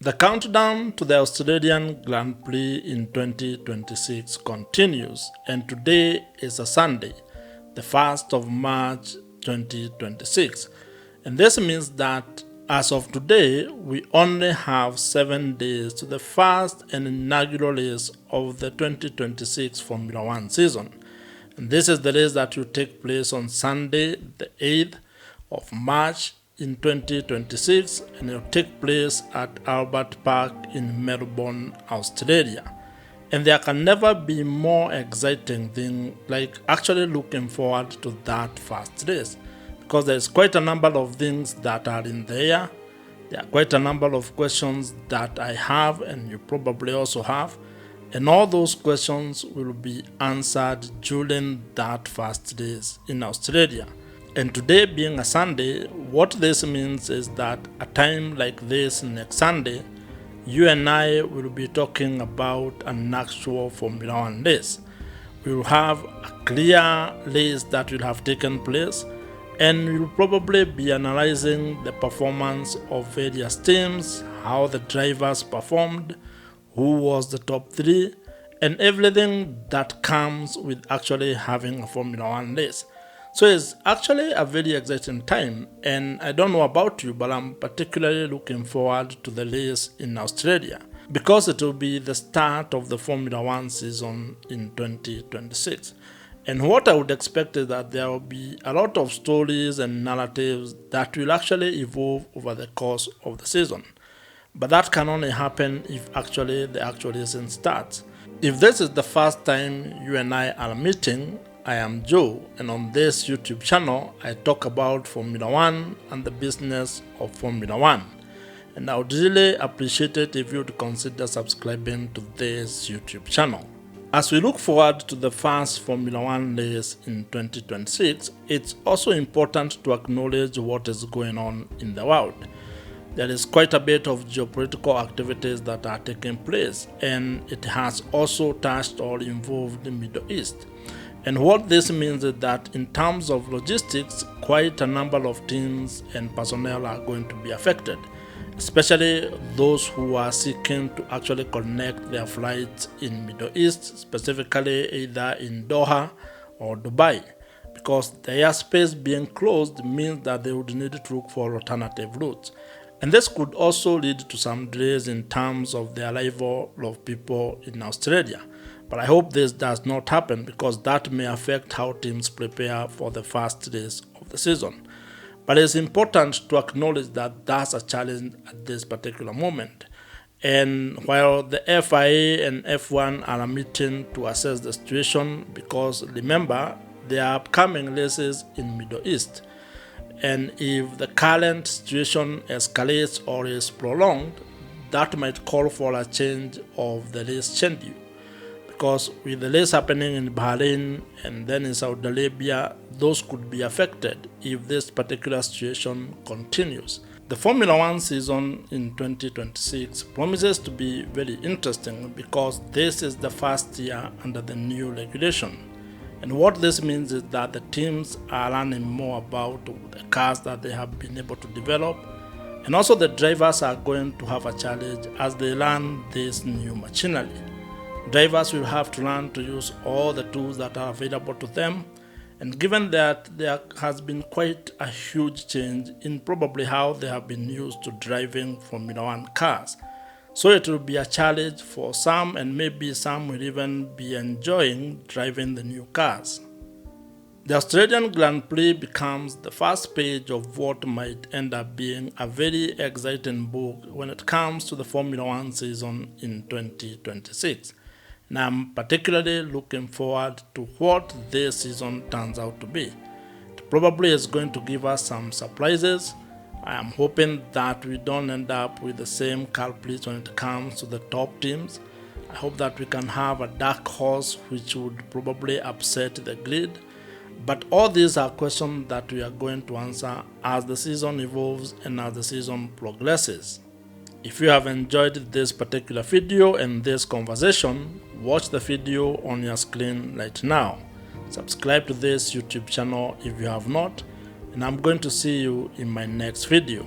The countdown to the Australian Grand Prix in 2026 continues, and today is a Sunday, the 1st of March 2026. And this means that as of today, we only have 7 days to the first and inaugural race of the 2026 Formula One season. And this is the race that will take place on Sunday, the 8th of March in 2026, and it will take place at Albert Park in Melbourne, Australia. And there can never be more exciting thing like actually looking forward to that first race, because there's quite a number of things that are in the air. There are quite a number of questions that I have and you probably also have, and all those questions will be answered during that first race in Australia. And today being a Sunday, what this means is that a time like this next Sunday, you and I will be talking about an actual Formula One race. We will have a clear race that will have taken place, and we will probably be analyzing the performance of various teams, how the drivers performed, who was the top 3, and everything that comes with actually having a Formula One race. So it's actually a very exciting time, and I don't know about you, but I'm particularly looking forward to the race in Australia because it will be the start of the Formula One season in 2026. And what I would expect is that there will be a lot of stories and narratives that will actually evolve over the course of the season. But that can only happen if actually the actual season starts. If this is the first time you and I are meeting, I am Joe, and on this YouTube channel, I talk about Formula One and the business of Formula One. And I would really appreciate it if you would consider subscribing to this YouTube channel. As we look forward to the first Formula One race in 2026, it's also important to acknowledge what is going on in the world. There is quite a bit of geopolitical activities that are taking place, and it has also touched or involved the Middle East. And what this means is that in terms of logistics, quite a number of teams and personnel are going to be affected, especially those who are seeking to actually connect their flights in Middle East, specifically either in Doha or Dubai, because the airspace being closed means that they would need to look for alternative routes. And this could also lead to some delays in terms of the arrival of people in Australia. But I hope this does not happen because that may affect how teams prepare for the first race of the season. But it's important to acknowledge that that's a challenge at this particular moment. And while the FIA and F1 are meeting to assess the situation, because remember, there are upcoming races in Middle East. And if the current situation escalates or is prolonged, that might call for a change of the race schedule. Because with the race happening in Bahrain and then in Saudi Arabia, those could be affected if this particular situation continues. The Formula One season in 2026 promises to be very interesting because this is the first year under the new regulation. And what this means is that the teams are learning more about the cars that they have been able to develop, and also the drivers are going to have a challenge as they learn this new machinery. Drivers will have to learn to use all the tools that are available to them, and given that there has been quite a huge change in probably how they have been used to driving Formula One cars, so it will be a challenge for some, and maybe some will even be enjoying driving the new cars. The Australian Grand Prix becomes the first page of what might end up being a very exciting book when it comes to the Formula One season in 2026. And I'm particularly looking forward to what this season turns out to be. It probably is going to give us some surprises. I am hoping that we don't end up with the same culprits when it comes to the top teams. I hope that we can have a dark horse which would probably upset the grid. But all these are questions that we are going to answer as the season evolves and as the season progresses. If you have enjoyed this particular video and this conversation, watch the video on your screen right now. Subscribe to this YouTube channel if you have not, and I'm going to see you in my next video.